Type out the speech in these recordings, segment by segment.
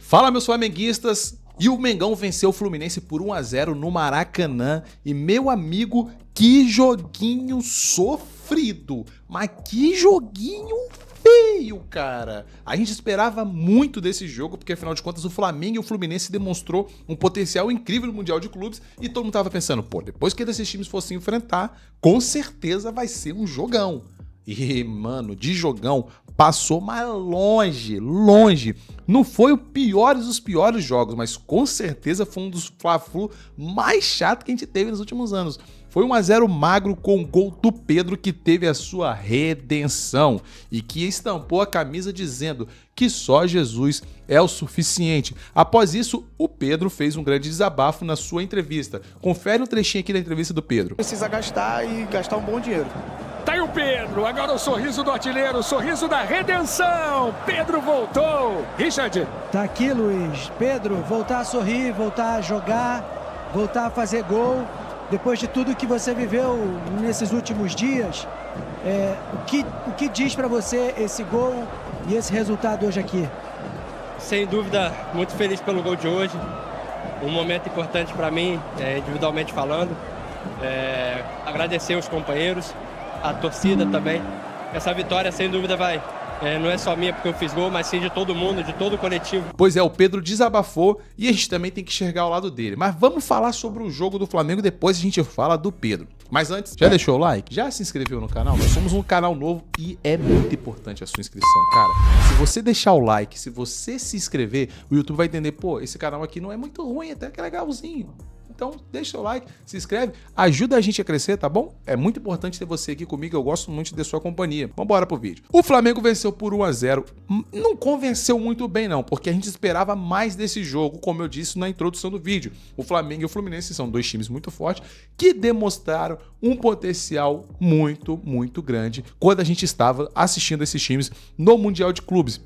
Fala, meus flamenguistas! E o Mengão venceu o Fluminense por 1-0 no Maracanã. E, meu amigo, que joguinho sofrido! Mas que joguinho feio, cara! A gente esperava muito desse jogo, porque afinal de contas o Flamengo e o Fluminense demonstrou um potencial incrível no Mundial de Clubes. E todo mundo tava pensando, pô, depois que esses times fossem enfrentar, com certeza vai ser um jogão. E, mano, de jogão, passou mais longe. Não foi o pior dos piores jogos, mas com certeza foi um dos Fla-Flu mais chato que a gente teve nos últimos anos. Foi 1-0 magro com o gol do Pedro, que teve a sua redenção e que estampou a camisa dizendo que só Jesus é o suficiente. Após isso, o Pedro fez um grande desabafo na sua entrevista. Confere um trechinho aqui da entrevista do Pedro. Precisa gastar e gastar um bom dinheiro. Tá aí o Pedro, agora o sorriso do artilheiro, o sorriso da redenção. Pedro voltou. Richard. Tá aqui, Luiz. Pedro, voltar a sorrir, voltar a jogar, voltar a fazer gol. Depois de tudo que você viveu nesses últimos dias, o que diz pra você esse gol e esse resultado hoje aqui? Sem dúvida, muito feliz pelo gol de hoje. Um momento importante para mim, individualmente falando. Agradecer os companheiros, a torcida também. Essa vitória, sem dúvida, não é só minha porque eu fiz gol, mas sim de todo mundo, de todo o coletivo. Pois é, o Pedro desabafou e a gente também tem que enxergar o lado dele. Mas vamos falar sobre o jogo do Flamengo, depois a gente fala do Pedro. Mas antes, já deixou o like? Já se inscreveu no canal? Nós somos um canal novo e é muito importante a sua inscrição, cara. Se você deixar o like, se você se inscrever, o YouTube vai entender, pô, esse canal aqui não é muito ruim, até que é legalzinho. Então, deixa o like, se inscreve, ajuda a gente a crescer, tá bom? É muito importante ter você aqui comigo, eu gosto muito de sua companhia. Vambora pro vídeo. O Flamengo venceu por 1-0. Não convenceu muito bem não, porque a gente esperava mais desse jogo, como eu disse na introdução do vídeo. O Flamengo e o Fluminense são dois times muito fortes que demonstraram um potencial muito grande quando a gente estava assistindo esses times no Mundial de Clubes.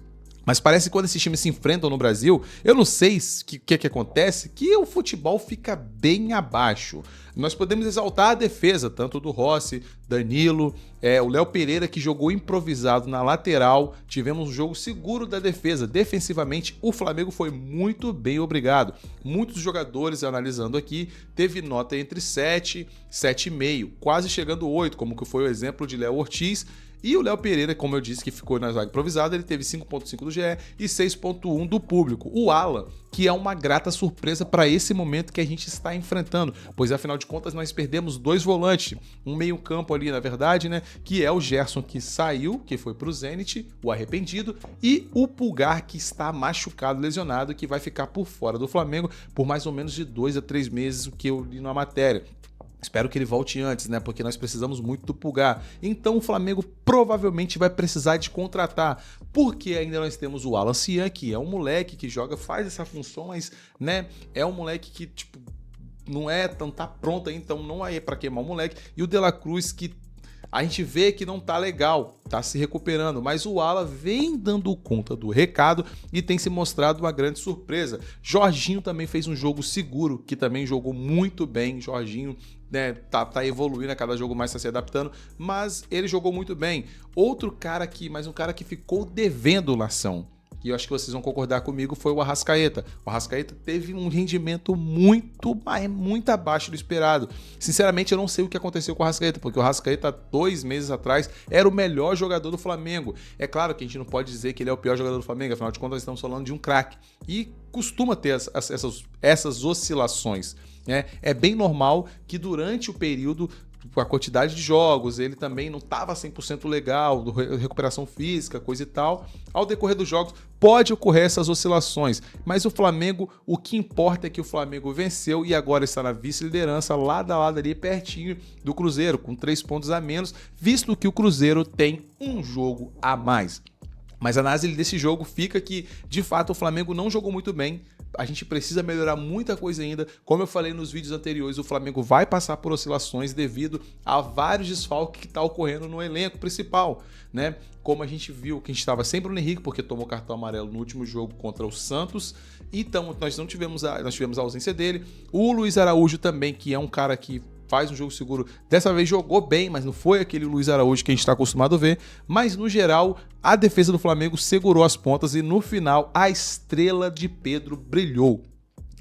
Mas parece que quando esses times se enfrentam no Brasil, eu não sei o que acontece, que o futebol fica bem abaixo. Nós podemos exaltar a defesa, tanto do Rossi, Danilo, o Léo Pereira, que jogou improvisado na lateral. Tivemos um jogo seguro da defesa. Defensivamente, o Flamengo foi muito bem, obrigado. Muitos jogadores, analisando aqui, teve nota entre 7 e 7,5, quase chegando 8, como que foi o exemplo de Léo Ortiz. E o Léo Pereira, como eu disse, que ficou na zaga improvisada, ele teve 5,5 do GE e 6,1 do público. O Alan, que é uma grata surpresa para esse momento que a gente está enfrentando, pois afinal de contas nós perdemos dois volantes, um meio campo ali na verdade, né, que é o Gerson que saiu, que foi para o Zenit, o arrependido, e o Pulgar que está machucado, lesionado, que vai ficar por fora do Flamengo por mais ou menos de 2 a 3 meses, o que eu li na matéria. Espero que ele volte antes, né? Porque nós precisamos muito do Pulgar. Então o Flamengo provavelmente vai precisar de contratar. Porque ainda nós temos o Alan Cian, que é um moleque que joga, faz essa função, mas, né? É um moleque que, tipo, não tá pronto aí, então não é pra queimar o moleque. E o De La Cruz, que a gente vê que não tá legal, tá se recuperando, mas o Alan vem dando conta do recado e tem se mostrado uma grande surpresa. Jorginho também fez um jogo seguro, que também jogou muito bem. Jorginho, né, tá evoluindo, a cada jogo mais tá se adaptando, mas ele jogou muito bem. Outro cara mas um cara que ficou devendo nação, e eu acho que vocês vão concordar comigo, foi o Arrascaeta. O Arrascaeta teve um rendimento muito abaixo do esperado. Sinceramente, eu não sei o que aconteceu com o Arrascaeta, porque o Arrascaeta, 2 meses atrás, era o melhor jogador do Flamengo. É claro que a gente não pode dizer que ele é o pior jogador do Flamengo, afinal de contas, nós estamos falando de um craque. E costuma ter essas oscilações. É bem normal que durante o período, com a quantidade de jogos, ele também não estava 100% legal, recuperação física, coisa e tal. Ao decorrer dos jogos, pode ocorrer essas oscilações, mas o Flamengo, o que importa é que o Flamengo venceu e agora está na vice-liderança, lado a lado ali, pertinho do Cruzeiro, com 3 pontos a menos, visto que o Cruzeiro tem um jogo a mais. Mas a análise desse jogo fica que, de fato, o Flamengo não jogou muito bem. A gente precisa melhorar muita coisa ainda. Como eu falei nos vídeos anteriores, o Flamengo vai passar por oscilações devido a vários desfalques que está ocorrendo no elenco principal, né? Como a gente viu que a gente estava sem Bruno Henrique, porque tomou cartão amarelo no último jogo contra o Santos. Então, nós tivemos a ausência dele. O Luiz Araújo também, que é um cara que faz um jogo seguro. Dessa vez jogou bem, mas não foi aquele Luiz Araújo que a gente está acostumado a ver. Mas no geral, a defesa do Flamengo segurou as pontas e no final a estrela de Pedro brilhou.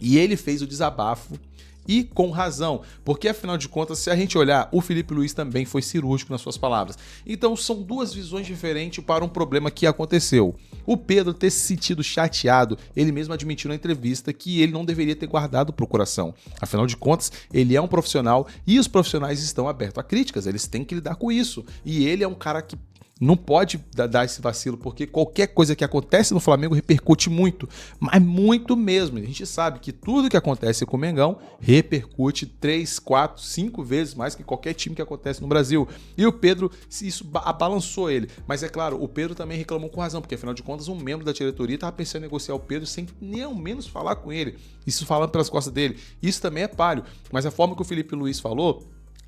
E ele fez o desabafo. E com razão, porque afinal de contas, se a gente olhar, o Felipe Luiz também foi cirúrgico nas suas palavras. Então são duas visões diferentes para um problema que aconteceu. O Pedro ter se sentido chateado, ele mesmo admitiu na entrevista que ele não deveria ter guardado pro coração. Afinal de contas, ele é um profissional e os profissionais estão abertos a críticas, eles têm que lidar com isso. E ele é um cara que não pode dar esse vacilo, porque qualquer coisa que acontece no Flamengo repercute muito, mas muito mesmo. A gente sabe que tudo que acontece com o Mengão repercute 3, 4, 5 vezes mais que qualquer time que acontece no Brasil. E o Pedro, isso abalançou ele. Mas é claro, o Pedro também reclamou com razão, porque afinal de contas um membro da diretoria estava pensando em negociar o Pedro sem nem ao menos falar com ele. Isso falando pelas costas dele. Isso também é palho. Mas a forma que o Felipe Luiz falou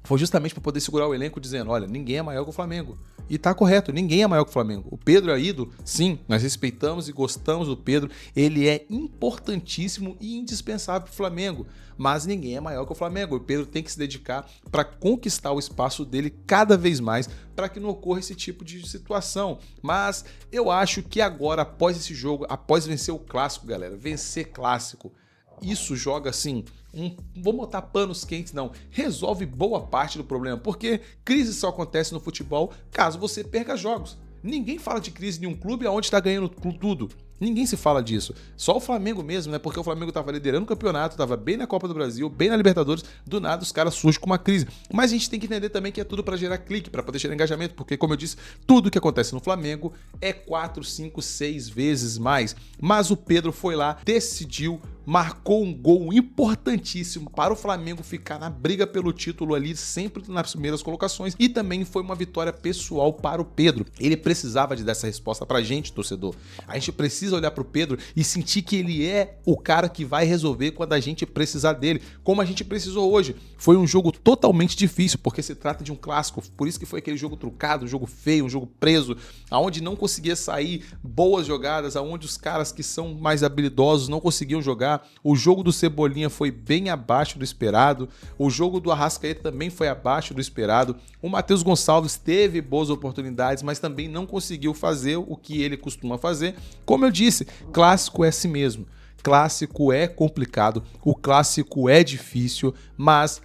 foi justamente para poder segurar o elenco dizendo, olha, ninguém é maior que o Flamengo. E tá correto, ninguém é maior que o Flamengo. O Pedro é ídolo, sim, nós respeitamos e gostamos do Pedro. Ele é importantíssimo e indispensável pro Flamengo. Mas ninguém é maior que o Flamengo. O Pedro tem que se dedicar para conquistar o espaço dele cada vez mais para que não ocorra esse tipo de situação. Mas eu acho que agora, após esse jogo, após vencer o Clássico, galera, vencer Clássico, isso joga assim, vou botar panos quentes não, resolve boa parte do problema, porque crise só acontece no futebol caso você perca jogos. Ninguém fala de crise em um clube onde está ganhando tudo. Ninguém se fala disso. Só o Flamengo mesmo, né? Porque o Flamengo estava liderando o campeonato, estava bem na Copa do Brasil, bem na Libertadores, do nada os caras surgem com uma crise. Mas a gente tem que entender também que é tudo para gerar clique, para poder gerar engajamento, porque como eu disse, tudo que acontece no Flamengo é 4, 5, 6 vezes mais. Mas o Pedro foi lá, decidiu, marcou um gol importantíssimo para o Flamengo ficar na briga pelo título ali, sempre nas primeiras colocações, e também foi uma vitória pessoal para o Pedro. Ele precisava de dar essa resposta pra gente, torcedor. A gente precisa olhar pro Pedro e sentir que ele é o cara que vai resolver quando a gente precisar dele, como a gente precisou hoje. Foi um jogo totalmente difícil, porque se trata de um clássico, por isso que foi aquele jogo trucado, um jogo feio, um jogo preso, aonde não conseguia sair boas jogadas, aonde os caras que são mais habilidosos não conseguiam jogar. O jogo do Cebolinha foi bem abaixo do esperado, o jogo do Arrascaeta também foi abaixo do esperado, o Matheus Gonçalves teve boas oportunidades, mas também não conseguiu fazer o que ele costuma fazer. Como eu disse, clássico é assim mesmo, clássico é complicado, o clássico é difícil, mas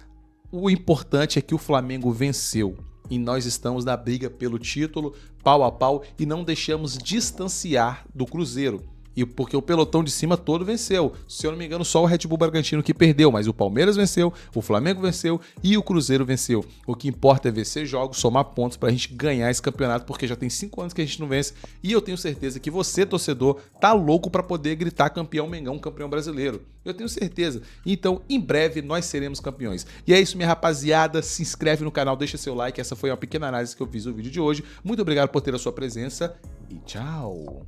o importante é que o Flamengo venceu. E nós estamos na briga pelo título, pau a pau, e não deixamos distanciar do Cruzeiro. E porque o pelotão de cima todo venceu. Se eu não me engano, só o Red Bull Bragantino que perdeu, mas o Palmeiras venceu, o Flamengo venceu e o Cruzeiro venceu. O que importa é vencer jogos, somar pontos pra gente ganhar esse campeonato, porque já tem 5 anos que a gente não vence. E eu tenho certeza que você, torcedor, tá louco pra poder gritar campeão Mengão, campeão brasileiro. Eu tenho certeza. Então, em breve, nós seremos campeões. E é isso, minha rapaziada. Se inscreve no canal, deixa seu like. Essa foi uma pequena análise que eu fiz do vídeo de hoje. Muito obrigado por ter a sua presença e tchau!